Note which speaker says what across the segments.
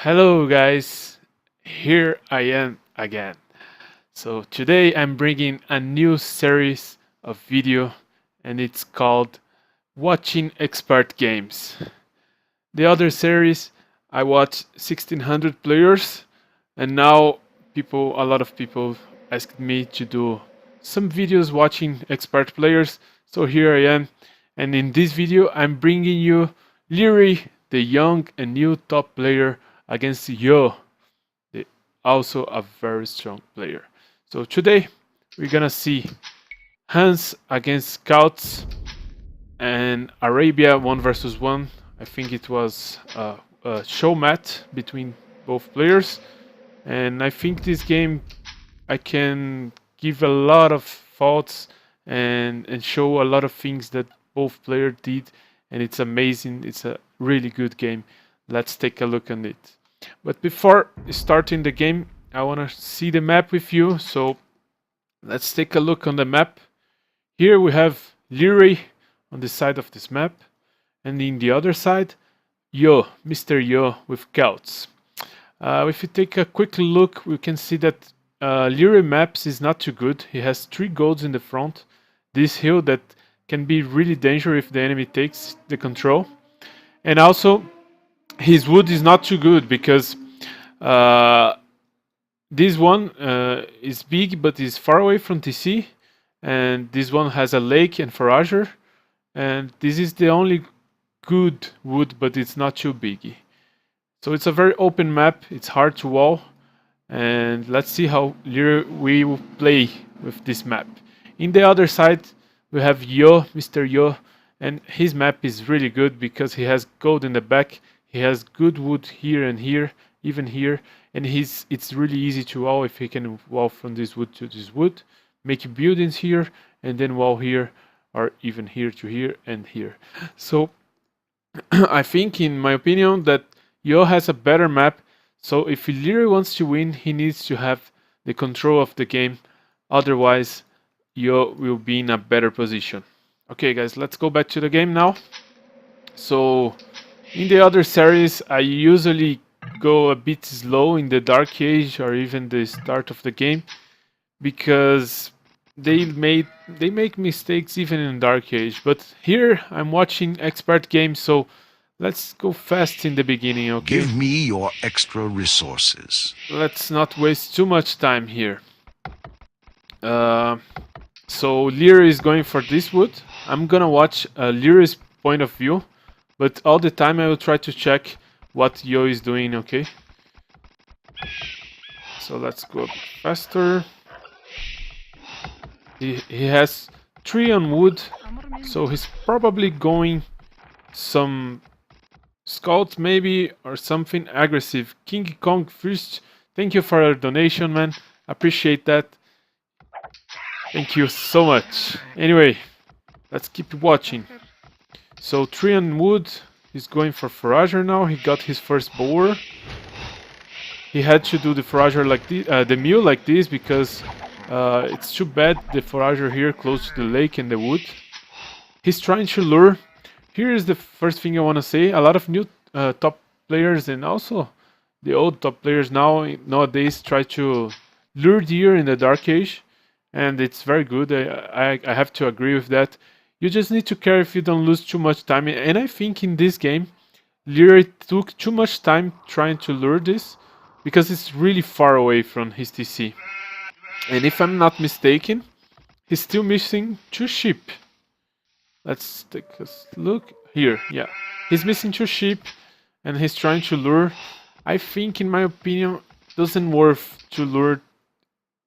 Speaker 1: Hello guys, here I am again. So today I'm bringing a new series of video and it's called Watching Expert Games. The other series I watched 1600 players and now a lot of people asked me to do some videos watching expert players. So here I am, and in this video I'm bringing you Lierey, the young and new top player against Yo, also a very strong player. So today we're gonna see Huns against Celts and Arabia 1 versus 1. I think it was a show match between both players, and I think this game I can give a lot of thoughts and show a lot of things that both players did, and it's amazing. It's a really good game. Let's take a look on it. But before starting the game, I want to see the map with you. So let's take a look on the map. Here we have Lierey on the side of this map, and in the other side, Yo, Mr. Yo with Celts. If you take a quick look, we can see that Lierey maps is not too good. He has 3 golds in the front. This hill that can be really dangerous if the enemy takes the control. And also, his wood is not too good because this one is big but is far away from TC. And this one has a lake and forager. And this is the only good wood, but it's not too big. So it's a very open map. It's hard to wall. And let's see how we will play with this map. In the other side, we have Yo, Mr. Yo, and his map is really good because he has gold in the back. He has good wood here and here, even here, and it's really easy to wall if he can wall from this wood to this wood, make buildings here, and then wall here, or even here to here and here. So I think, in my opinion, that Yo has a better map. So if Lierey wants to win, he needs to have the control of the game. Otherwise, Yo will be in a better position. Okay, guys, let's go back to the game now. So in the other series, I usually go a bit slow in the Dark Age or even the start of the game because they make mistakes even in Dark Age. But here I'm watching expert games, so let's go fast in the beginning, okay?
Speaker 2: Give me your extra resources.
Speaker 1: Let's not waste too much time here. So Lierey is going for this wood. I'm gonna watch Lierey's point of view, but all the time I will try to check what Yo is doing, okay? So let's go a bit faster. He has 3 on wood, so he's probably going some Scouts maybe, or something aggressive. King Kong first. Thank you for your donation, man. Appreciate that. Thank you so much. Anyway, let's keep watching. So 3 on wood. He's going for forager now. He got his first boar. He had to do the forager like this, the mule like this, because it's too bad the forager here close to the lake and the wood. He's trying to lure. Here is the first thing I want to say. A lot of new top players and also the old top players nowadays try to lure deer in the Dark Age, and it's very good. I have to agree with that. You just need to care if you don't lose too much time. And I think in this game, Lierey took too much time trying to lure this because it's really far away from his TC. And if I'm not mistaken, he's still missing 2 sheep. Let's take a look here. Yeah, he's missing 2 sheep, and he's trying to lure. I think, in my opinion, doesn't worth to lure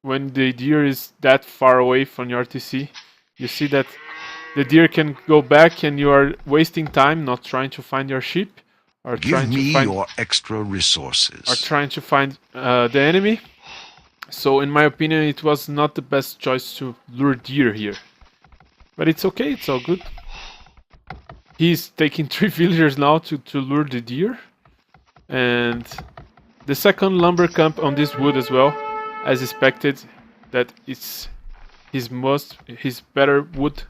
Speaker 1: when the deer is that far away from your TC. You see that the deer can go back, and you are wasting time not trying to find your sheep, or
Speaker 2: Give me your extra resources.
Speaker 1: or trying to find the enemy. So, in my opinion, it was not the best choice to lure deer here. But it's okay, it's all good. He's taking 3 villagers now to lure the deer. And the second lumber camp on this wood as well, as expected, that it's his better wood.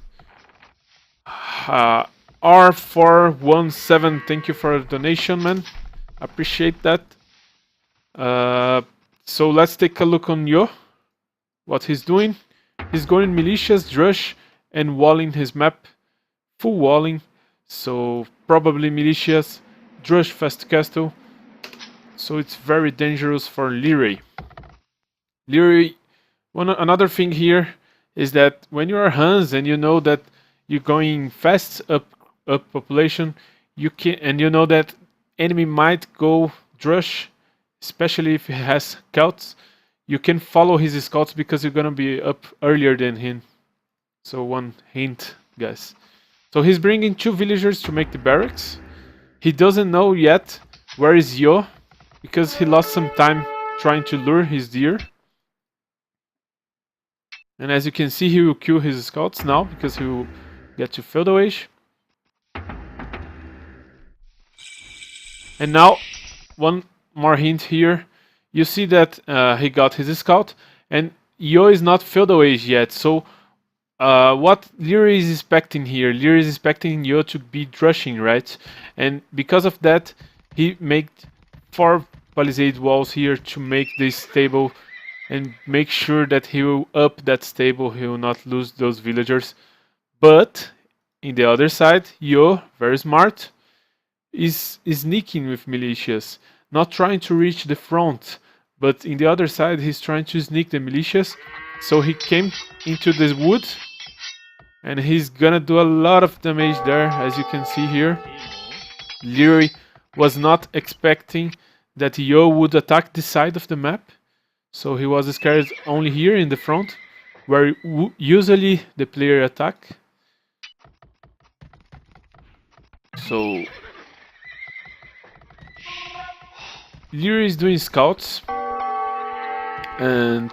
Speaker 1: R417, thank you for the donation, man. Appreciate that. So let's take a look on Yo. What he's doing. He's going militias, drush, and walling his map. Full walling. So probably militias, drush, fast castle. So it's very dangerous for Lierey. Lierey, another thing here is that when you are Huns and you know that you're going fast up population, you can, and you know that enemy might go drush, especially if he has scouts, you can follow his scouts because you're gonna be up earlier than him. So one hint, guys. So he's bringing 2 villagers to make the barracks. He doesn't know yet where is Yo, because he lost some time trying to lure his deer. And as you can see, he will kill his scouts now because he will get to feudal age. And now, one more hint here. You see that he got his scout, and Yo is not feudal age yet. So what Lierey is expecting here, Lierey is expecting Yo to be drushing, right? And because of that, he made 4 palisade walls here to make this stable and make sure that he will up that stable, he will not lose those villagers. But in the other side, Yo, very smart, is sneaking with militias, not trying to reach the front, but in the other side he's trying to sneak the militias. So he came into this wood and he's gonna do a lot of damage there, as you can see here. Lierey was not expecting that Yo would attack this side of the map. So he was scared only here in the front, where usually the player attack. So Lierey is doing scouts, and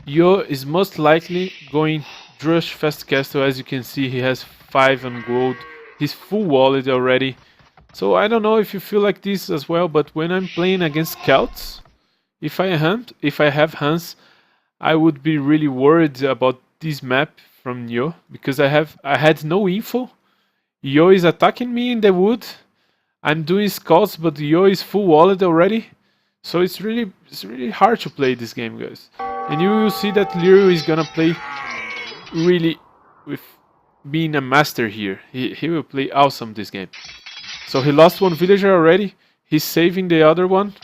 Speaker 1: Yo is most likely going drush fast castle. As you can see, he has 5 on gold. He's full wallet already. So I don't know if you feel like this as well, but when I'm playing against Celts, if I have Huns, I would be really worried about this map from Yo, because I had no info. Yo is attacking me in the wood. I'm doing scouts, but Yo is full wallet already. So it's really hard to play this game, guys. And you will see that Lierey is gonna play really with being a master here. He will play awesome this game. So he lost 1 villager already. He's saving the other one.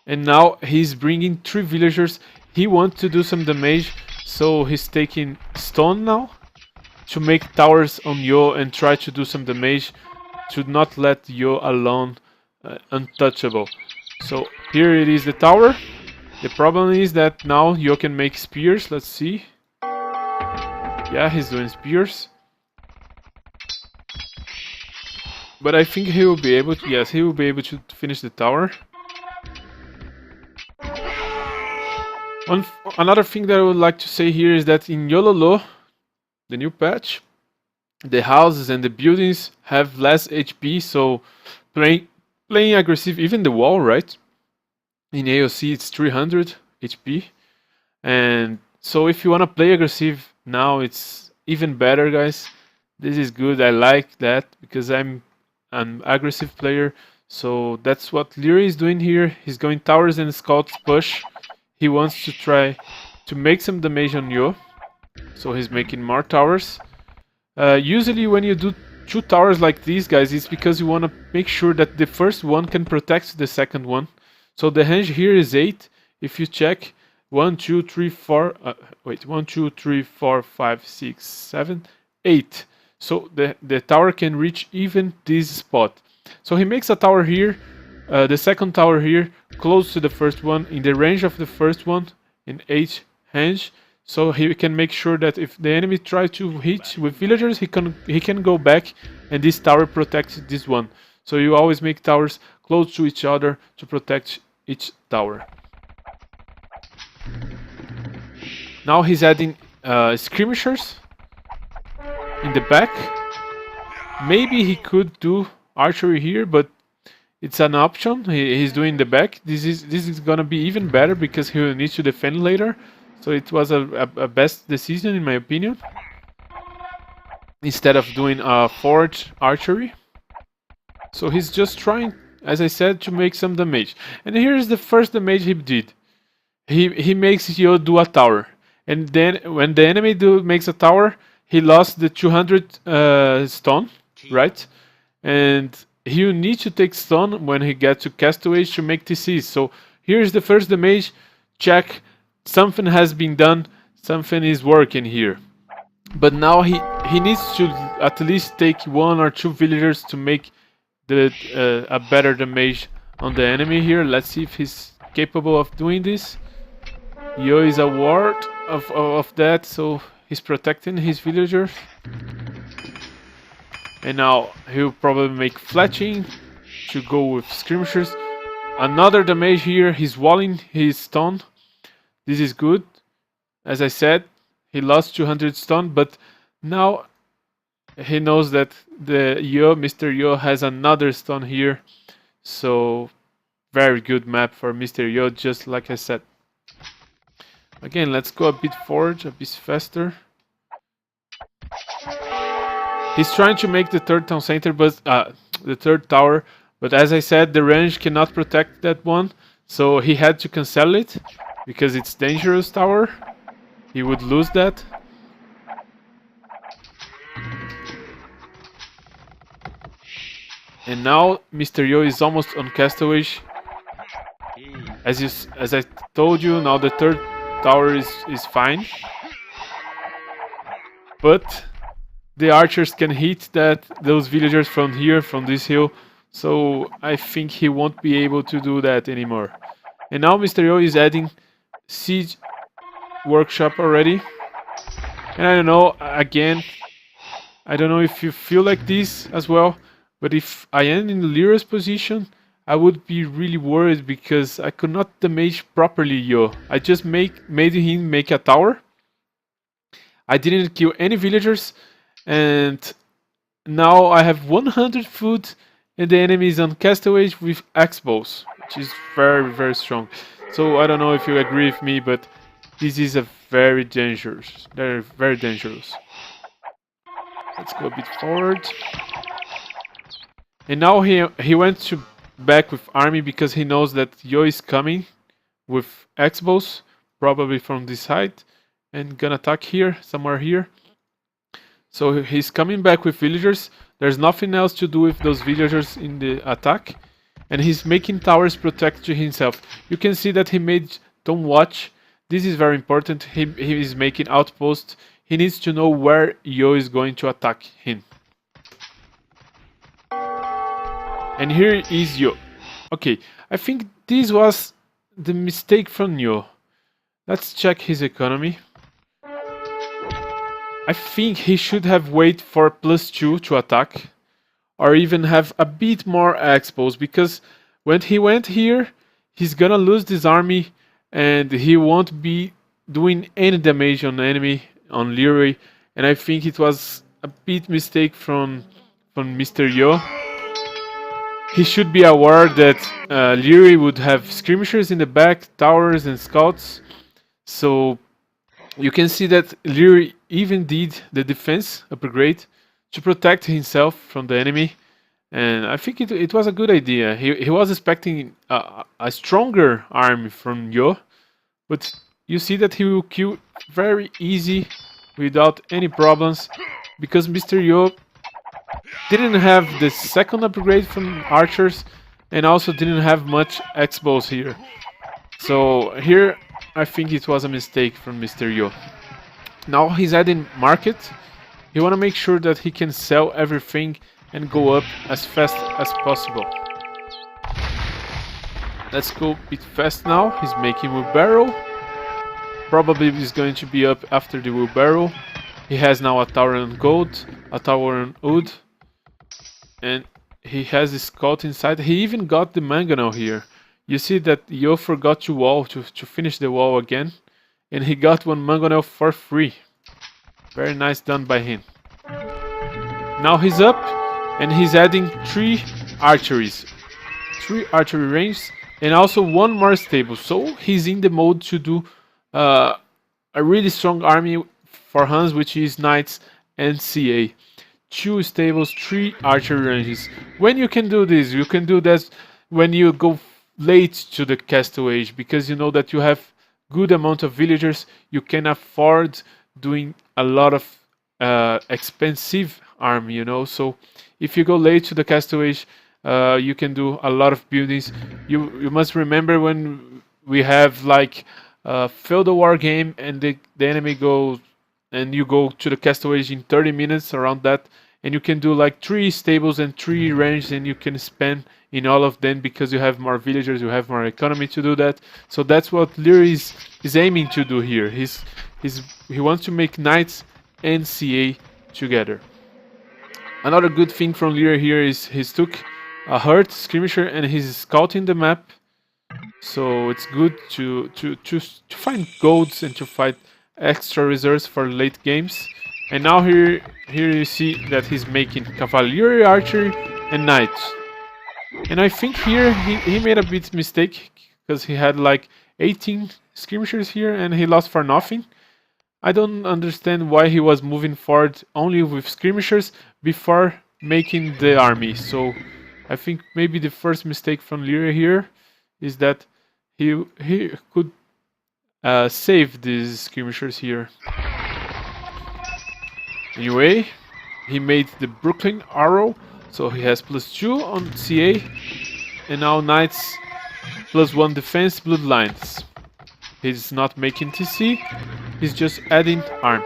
Speaker 1: And now he's bringing 3 villagers. He wants to do some damage. So he's taking stone now to make towers on Yo and try to do some damage to not let Yo alone, untouchable. So here it is, the tower. The problem is that now Yo can make spears. Let's see. Yeah, he's doing spears. But I think he will be able to, yes, he will be able to finish the tower. Another thing that I would like to say here is that in Yololo, the new patch, the houses and the buildings have less HP, so playing aggressive, even the wall, right? In AOC it's 300 HP. And so if you want to play aggressive now, it's even better, guys. This is good, I like that, because I'm an aggressive player. So that's what Lierey is doing here. He's going towers and scouts push. He wants to try to make some damage on Yo. So he's making more towers. Usually when you do 2 towers like these, guys, it's because you want to make sure that the first one can protect the second one. So the range here is 8. If you check 1, 2, 3, 4, 1, 2, 3, 4, 5, 6, 7, 8. So the tower can reach even this spot. So he makes a tower here, the second tower here, close to the first one, in the range of the first one, in 8 range. So he can make sure that if the enemy tries to hit with villagers, he can go back, and this tower protects this one. So you always make towers close to each other to protect each tower. Now he's adding skirmishers in the back. Maybe he could do archery here, but it's an option. He's doing the back. This is gonna be even better because he will need to defend later. So it was a best decision in my opinion. Instead of doing forward archery. So he's just trying, as I said, to make some damage. And here's the first damage he did. He makes Yo do a tower. And then when the enemy makes a tower, he lost the 200 stone, right? And he'll need to take stone when he gets to castaways to make TCs. So here's the first damage. Check. Something has been done. Something is working here. But now he needs to at least take 1 or 2 villagers to make a better damage on the enemy here. Let's see if he's capable of doing this. Yo is a ward of that, so he's protecting his villagers. And now he'll probably make fletching to go with skirmishers. Another damage here, he's walling his stone. This is good. As I said, he lost 200 stone, but now he knows that the Mr. Yo has another stone here. So very good map for Mr. Yo, just like I said. Again, let's go a bit forward, a bit faster. He's trying to make the third town center, but the third tower. But as I said, the range cannot protect that one, so he had to cancel it because it's dangerous tower. He would lose that. And now Mr. Yo is almost on castaways. As I told you, now the third tower is fine. But the archers can hit those villagers from here, from this hill. So I think he won't be able to do that anymore. And now Mr. Yo is adding siege workshop already. And I don't know, again, I don't know if you feel like this as well, but if I am in Lierey's position, I would be really worried because I could not damage properly Yo. I just made him make a tower. I didn't kill any villagers, and now I have 100 food and the enemy is on castaways with X-bows, which is very, very strong. So I don't know if you agree with me, but this is a very dangerous. They're very dangerous. Let's go a bit forward. And now he went back with army because he knows that Yo is coming with X-bows, probably from this side, and gonna attack here, somewhere here. So he's coming back with villagers. There's nothing else to do with those villagers in the attack. And he's making towers protect himself. You can see that he made Don't Watch. This is very important. He is making outposts. He needs to know where Yo is going to attack him. And here is Yo. Okay, I think this was the mistake from Yo. Let's check his economy. I think he should have waited for +2 to attack, or even have a bit more expos, because when he went here, he's gonna lose this army and he won't be doing any damage on the enemy, on Lierey, and I think it was a bit mistake from Mr. Yo. He should be aware that Lierey would have skirmishers in the back, towers and scouts, so you can see that Lierey even did the defense upgrade to protect himself from the enemy, and I think it was a good idea. He was expecting a stronger army from Yo, but you see that he will kill very easy without any problems, because Mr. Yo didn't have the second upgrade from archers and also didn't have much X-bows here. So here I think it was a mistake from Mr. Yo. Now he's adding market. He want to make sure that he can sell everything and go up as fast as possible. Let's go a bit fast now. He's making wheelbarrow. Probably he's going to be up after the wheelbarrow. He has now a tower on gold, a tower on wood, and he has a scout inside. He even got the mangonel here. You see that Yo forgot to finish the wall again, and he got one mangonel for free. Very nice done by him. Now he's up, and he's adding 3 archeries. 3 archery ranges, and also 1 more stable. So he's in the mode to do a really strong army for Huns, which is Knights and CA. 2 stables, 3 archery ranges. When you can do this, you can do that when you go late to the castle age, because you know that you have good amount of villagers, you can afford doing a lot of expensive army, you know. So if you go late to the castle age, you can do a lot of buildings. You must remember when we have like a feudal war game and the enemy goes and you go to the castle age in 30 minutes around that, and you can do like 3 stables and 3 ranges, and you can spend in all of them because you have more villagers, you have more economy to do that. So that's what Lierey is aiming to do here. He wants to make knights and CA together. Another good thing from Lierey here is he's took a herd skirmisher and he's scouting the map. So it's good to find golds and to fight extra reserves for late games. And now here you see that he's making cavalry, archery, and knights. And I think here he made a bit mistake because he had like 18 skirmishers here and he lost for nothing. I don't understand why he was moving forward only with skirmishers before making the army. So I think maybe the first mistake from Lierey here is that he could save these skirmishers here. Anyway, he made the Brooklyn arrow, so he has +2 on CA, and now knights +1 defense, bloodlines. He's not making TC, he's just adding arm.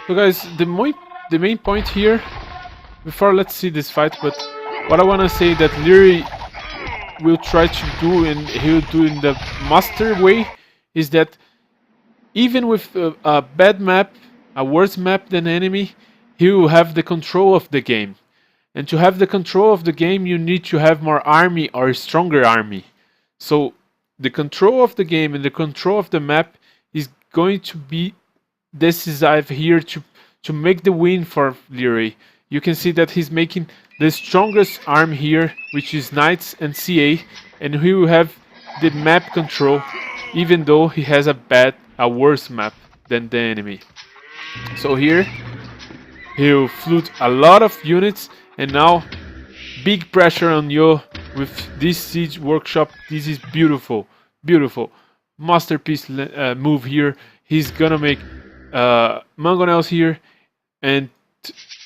Speaker 1: So guys, the main point here, before let's see this fight, but what I want to say that Lierey will try to do, and he'll do in the master way, is that even with a bad map, a worse map than enemy, he will have the control of the game. And to have the control of the game, you need to have more army or a stronger army. So the control of the game and the control of the map is going to be decisive here to make the win for Lierey. You can see that he's making the strongest arm here, which is knights and CA, and he will have the map control, even though he has a worse map than the enemy. So here he'll flood a lot of units, and now big pressure on Yo with this siege workshop. This is beautiful, beautiful masterpiece move here. He's gonna make mangonels here and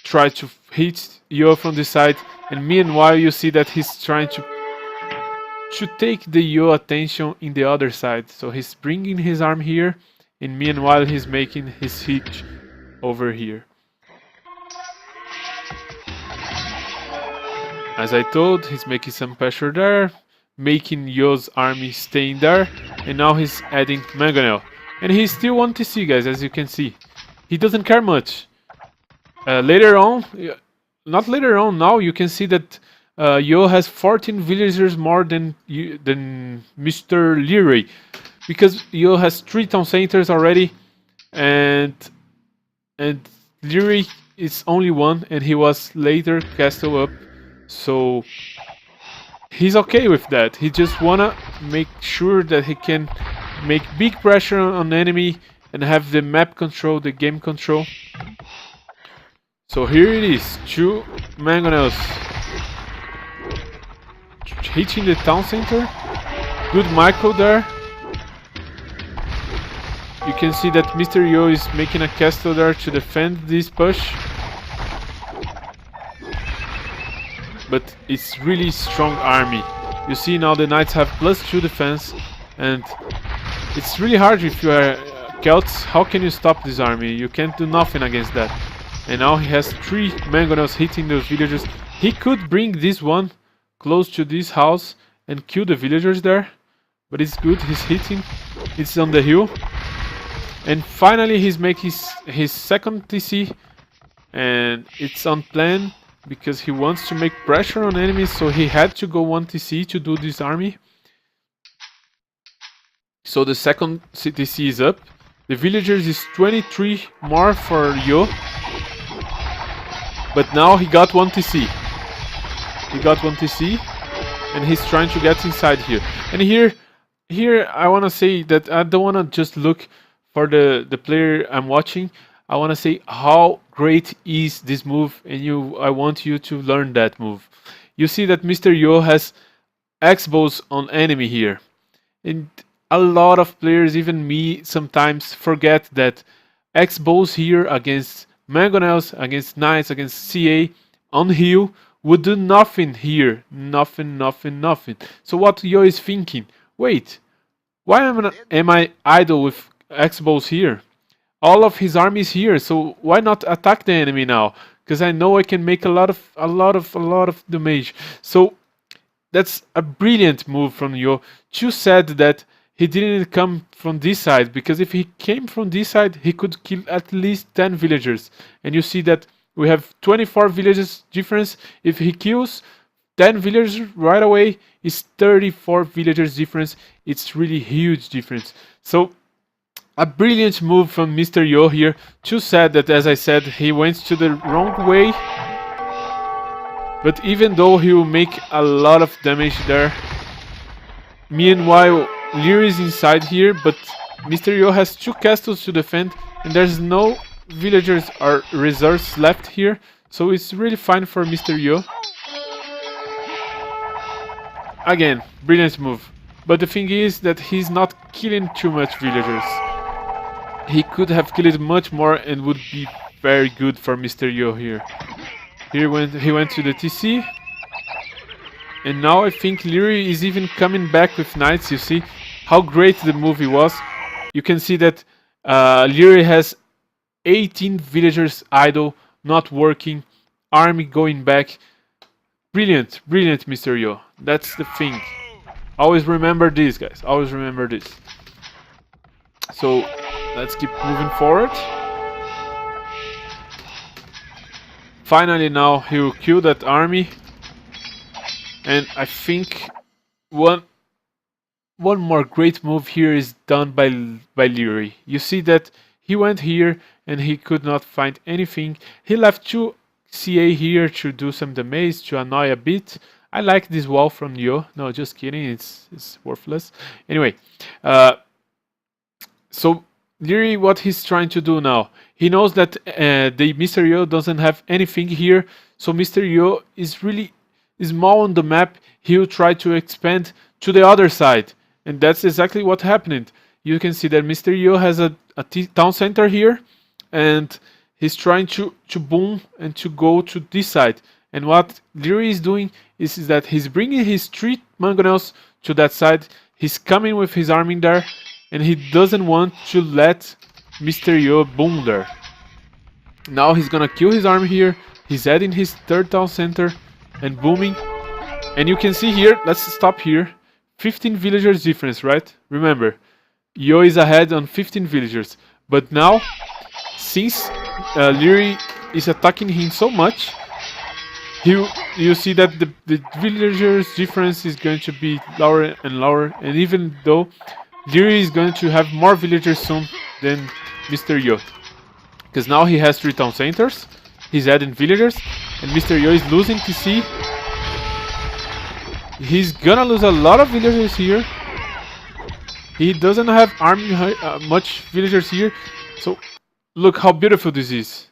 Speaker 1: try to hit Yo from the side, and meanwhile you see that he's trying to take the Yo attention in the other side. So he's bringing his arm here, and meanwhile he's making his siege over here. As I told, he's making some pressure there, making Yo's army staying there, and now he's adding mangonel. And he still wants to see, guys, as you can see. He doesn't care much. Later on, not later on, now you can see that Yo has 14 villagers more than Mr. Lierey, because Yo has 3 town centers already, and Lierey is only 1, and he was later castle up, so he's okay with that. He just wanna make sure that he can make big pressure on enemy and have the map control, the game control. So here it is, 2 mangonels hitting the town center. Good micro there. You can see that Mr. Yo is making a castle there to defend this push. But it's really strong army. You see now the knights have +2 defense, and it's really hard if you are Celts. How can you stop this army? You can't do nothing against that. And now he has 3 mangonels hitting those villagers. He could bring this one close to this house and kill the villagers there, but it's good, he's hitting. It's on the hill. And finally he's making his second TC, and it's on plan because he wants to make pressure on enemies, so he had to go 1 TC to do this army. So the second TC is up. The villagers is 23 more for Yo, but now he got 1 TC. He got 1 TC, and he's trying to get inside here. And here I want to say that I don't want to just look for the player I'm watching. I want to say how great is this move, and I want you to learn that move. You see that Mr. Yo has X-bows on enemy here, and a lot of players, even me, sometimes forget that X-bows here against Mangonels, against Knights, against CA on heal would do nothing here, nothing, nothing, nothing. So what Yo is thinking? Wait, why am I idle with X-bows here? All of his army is here, so why not attack the enemy now? Because I know I can make a lot of damage. So that's a brilliant move from Yo. Too sad that he didn't come from this side, because if he came from this side, he could kill at least 10 villagers. And you see that we have 24 villages difference. If he kills 10 villagers right away, it's 34 villagers difference. It's really huge difference. So a brilliant move from Mr. Yo here. Too sad that, as I said, he went to the wrong way. But even though he will make a lot of damage there, meanwhile Lierey is inside here, but Mr. Yo has 2 castles to defend, and there's no villagers or reserves left here, so it's really fine for Mr. Yo. Again, brilliant move. But the thing is that he's not killing too much villagers. He could have killed much more and would be very good for Mr. Yo here. He went to the TC. And now I think Lierey is even coming back with knights. You see how great the movie was. You can see that Lierey has 18 villagers idle, not working, army going back. Brilliant, brilliant, Mr. Yo. That's the thing. Always remember this, guys. Always remember this. So let's keep moving forward. Finally now he will kill that army. And I think one more great move here is done by Lierey. You see that he went here and he could not find anything. He left 2 CA here to do some damage, to annoy a bit. I like this wall from Yo. No, just kidding. It's worthless. Anyway, so Lierey, what he's trying to do now? He knows that the Mr. Yo doesn't have anything here, so Mr. Yo is really small on the map. He'll try to expand to the other side, and that's exactly what happened. You can see that Mr. Yo has a town center here, and he's trying to boom and to go to this side. And what Lierey is doing is that he's bringing his 3 mangonels to that side. He's coming with his army there, and he doesn't want to let Mr. Yo boom there. Now he's gonna kill his army here. He's adding his 3rd town center and booming. And you can see here, let's stop here, 15 villagers difference, right? Remember, Yo is ahead on 15 villagers. But now, since Lierey is attacking him so much, you see that the villagers difference is going to be lower and lower. And even though Lierey is going to have more villagers soon than Mr. Yo, because now he has 3 town centers, he's adding villagers, and Mr. Yo is losing TC. He's gonna lose a lot of villagers here. He doesn't have much villagers here, so look how beautiful this is.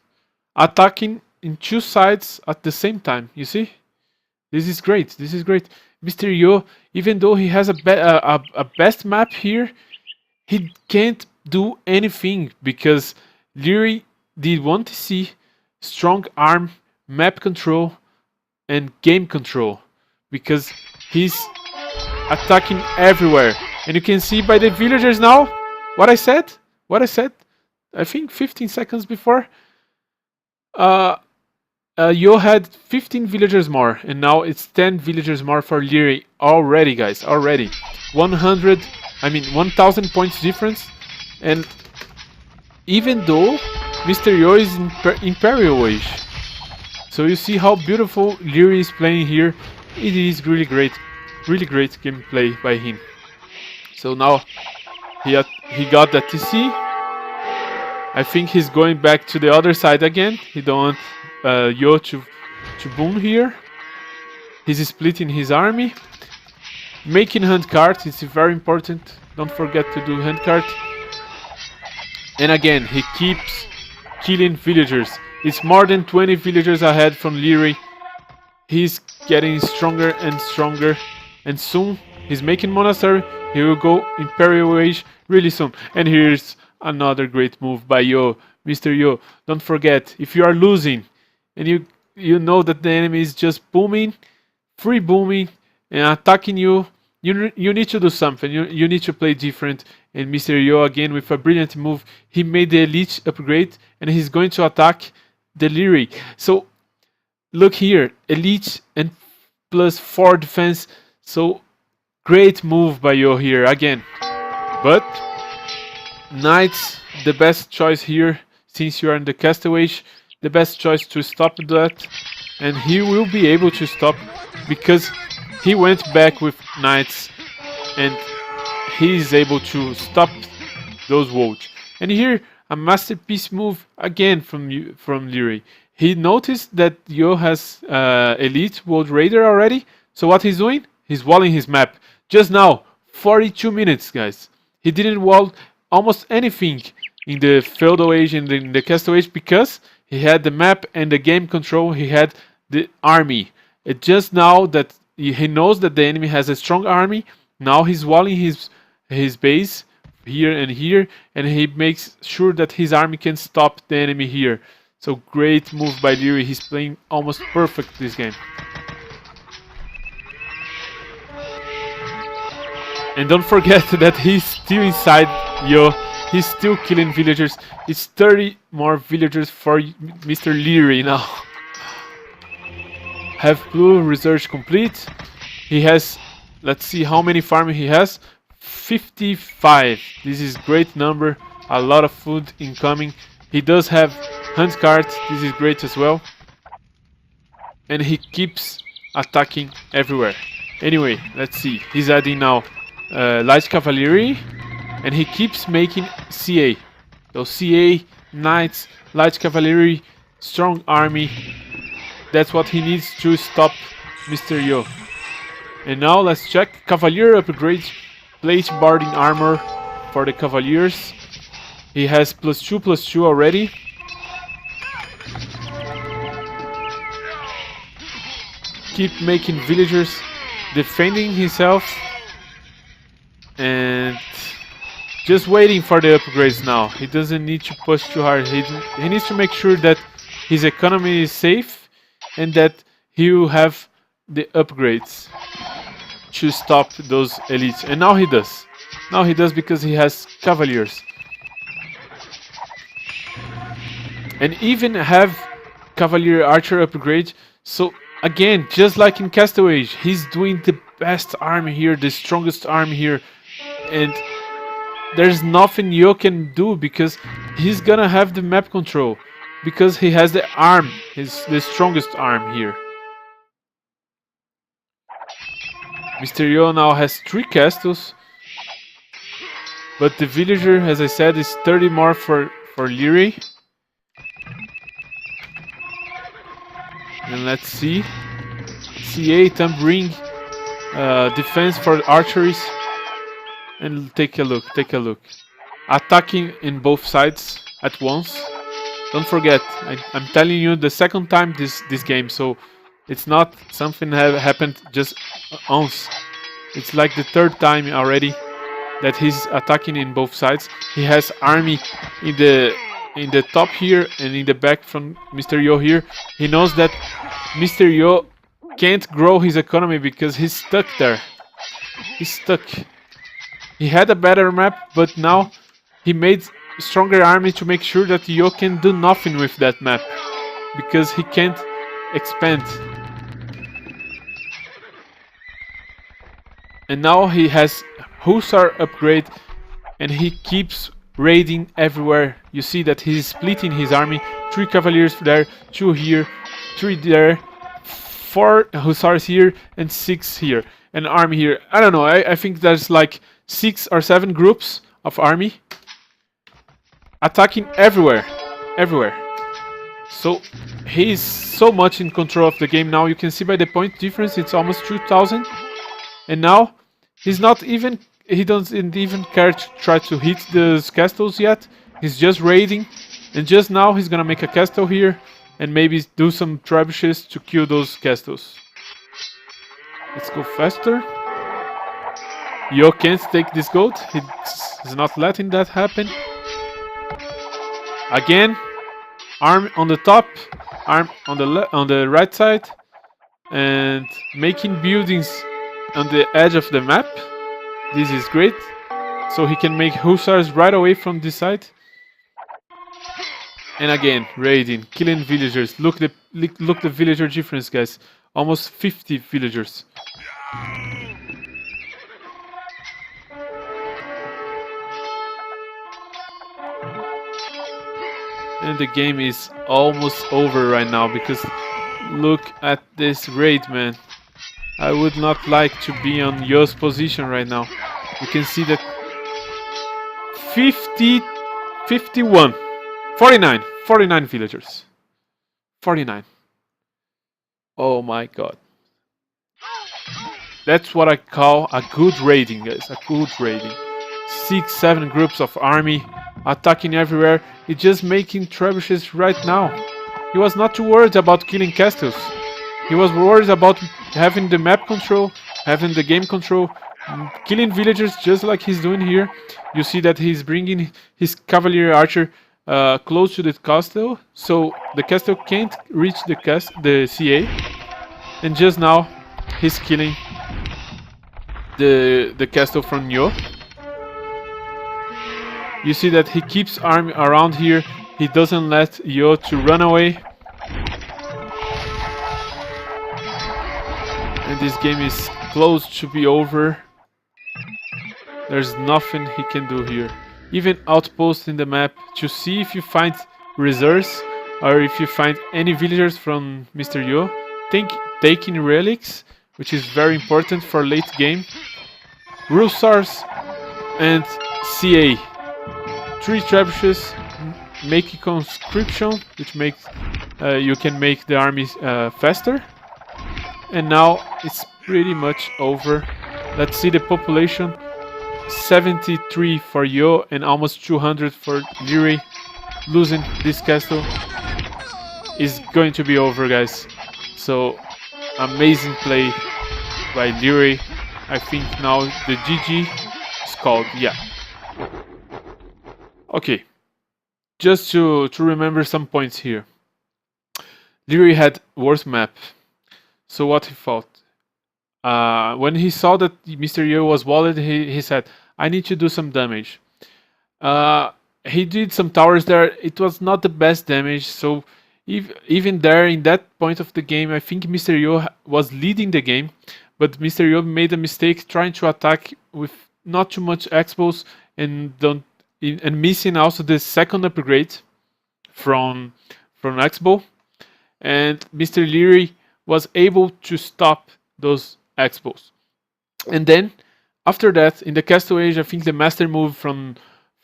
Speaker 1: Attacking in 2 sides at the same time, you see? This is great, this is great. Mr. Yo, even though he has a best map here, he can't do anything because Lierey did 1 TC, strong arm, map control, and game control, because he's attacking everywhere. And you can see by the villagers now what I said. I think 15 seconds before. Yo had 15 villagers more, and now it's 10 villagers more for Lierey already, guys. Already, 1,000 points difference. And even though Mr. Yo is in Imperial Age, so you see how beautiful Lierey is playing here. It is really great gameplay by him. So now he got the TC. I think he's going back to the other side again. He don't want Yo to boom here. He's splitting his army. Making hand cart is very important. Don't forget to do hand cart. And again, he keeps killing villagers. It's more than 20 villagers ahead from Lierey. He's getting stronger and stronger, and soon he's making monastery. He will go Imperial Age really soon. And here's another great move by Yo, Mr. Yo. Don't forget, if you are losing and you know that the enemy is just booming, free booming and attacking you, you need to do something. You need to play different. And Mr. Yo again with a brilliant move, he made the elite upgrade and he's going to attack the Lierey. So look here, elite and plus 4 defense. So great move by Yo here again. But knights, the best choice here, since you are in the Castaway, the best choice to stop that. And he will be able to stop because he went back with knights and he is able to stop those wolves. And here a masterpiece move again from Lierey. He noticed that Yo has elite world raider already. So what he's doing? He's walling his map. Just now, 42 minutes, guys. He didn't wall almost anything in the feudal age and in the castle age because he had the map and the game control. He had the army. Just now that he knows that the enemy has a strong army, now he's walling his base here, and he makes sure that his army can stop the enemy here. So great move by Lierey. He's playing almost perfect this game. And don't forget that he's still inside Yo. He's still killing villagers. It's 30 more villagers for Mr. Lierey now. Have blue research complete. He has, let's see how many farming he has. 55. This is great number. A lot of food incoming. He does have Huns cards. This is great as well. And he keeps attacking everywhere. Anyway, let's see. He's adding now light cavalry, and he keeps making CA. So CA, knights, light cavalry, strong army. That's what he needs to stop Mr. Yo. And now let's check Cavalier upgrade. Plate barding armor for the Cavaliers. He has +2/+2 already. Keep making villagers, defending himself, and just waiting for the upgrades now. He doesn't need to push too hard. He needs to make sure that his economy is safe and that he will have the upgrades to stop those elites. And now he does. Now he does because he has Cavaliers. And even have Cavalier Archer upgrade. So again, just like in Castaway, he's doing the best army here, the strongest army here. And there's nothing Yo can do because he's gonna have the map control. Because he has the arm, the strongest arm here. Mr. Yo now has 3 castles. But the villager, as I said, is 30 more for Lierey. And let's see. CA, Tambourine, defense for archeries. And take a look. Attacking in both sides at once. Don't forget, I'm telling you the second time this game, so it's not something that happened just once. It's like the 3rd time already that he's attacking in both sides. He has army in the top here and in the back from Mr. Yo here. He knows that Mr. Yo can't grow his economy because he's stuck there. He's stuck. He had a better map, but now he made stronger army to make sure that Yo can do nothing with that map because he can't expand. And now he has Hussar upgrade and he keeps raiding everywhere. You see that he's splitting his army. 3 Cavaliers there, 2 here, 3 there, 4 Hussars here and 6 here. An army here. I don't know, I think there's like 6 or 7 groups of army attacking everywhere. So he's so much in control of the game now. You can see by the point difference, it's almost 2,000. And now he doesn't even care to try to hit those castles yet. He's just raiding And just now he's gonna make a castle here and maybe do some trebuchets to kill those castles. Let's go faster. Yo can't take this gold. He's not letting that happen. Again, arm on the top, arm on the right side, and making buildings on the edge of the map. This is great. So he can make hussars right away from this side. And again, raiding, killing villagers. Look the villager difference, guys. Almost 50 villagers. And the game is almost over right now because look at this raid, man. I would not like to be on Yo's position right now. You can see that 50, 51, 49 villagers. 49. Oh my god. That's what I call a good raiding, guys. A good raiding. 6, 7 groups of army attacking everywhere. He's just making trebuchets right now. He was not too worried about killing castles. He was worried about having the map control, having the game control, killing villagers just like he's doing here. You see that he's bringing his cavalry archer close to the castle, so the castle can't reach the CA. And just now, he's killing the castle from Yo. You see that he keeps army around here. He doesn't let Yo to run away. And this game is close to be over. There's nothing he can do here. Even outpost in the map to see if you find reserves or if you find any villagers from Mr. Yo. Taking relics, which is very important for late game. Hussars and CA. 3 trebuchets, make conscription, which makes you can make the army faster. And now it's pretty much over. Let's see the population. 73 for Yo and almost 200 for Lierey. Losing this castle is going to be over, guys. So amazing play by Lierey. I think now the GG is called, yeah. Okay, just to remember some points here. Lierey had worse map. So what he thought? When he saw that Mr. Yo was walled, he said, I need to do some damage. He did some towers there. It was not the best damage. So even there, in that point of the game, I think Mr. Yo was leading the game. But Mr. Yo made a mistake trying to attack with not too much expos and missing also the second upgrade from Expo. And Mr. Lierey was able to stop those expos. And then after that, in the Castle Age, I think the master move from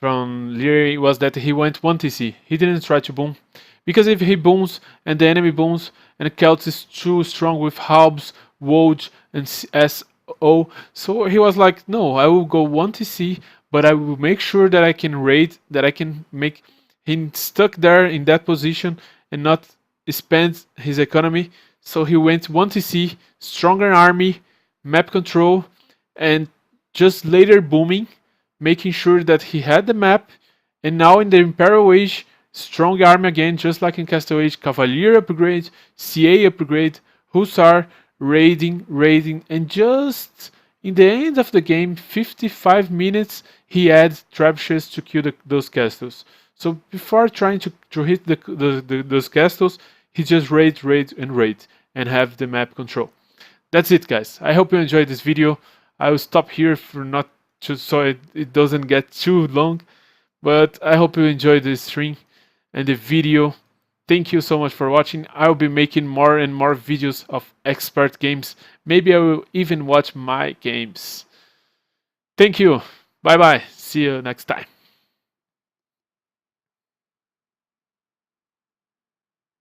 Speaker 1: Lierey was that he went 1TC. He didn't try to boom. Because if he booms and the enemy booms and Celts is too strong with Halbs, Woj and SO, so he was like, no, I will go 1TC, but I will make sure that I can raid, that I can make him stuck there in that position and not spend his economy. So he went 1TC, stronger army, map control, and just later booming, making sure that he had the map. And now in the Imperial Age, strong army again, just like in Castle Age, Cavalier upgrade, CA upgrade, Hussar, raiding, and just in the end of the game, 55 minutes, he had trebuchets to kill those castles. So before trying to hit those castles, he just raid and have the map control. That's it, guys. I hope you enjoyed this video. I will stop here for not to, so it doesn't get too long. But I hope you enjoyed this stream and the video. Thank you so much for watching. I will be making more and more videos of expert games. Maybe I will even watch my games. Thank you. Bye bye. See you next time.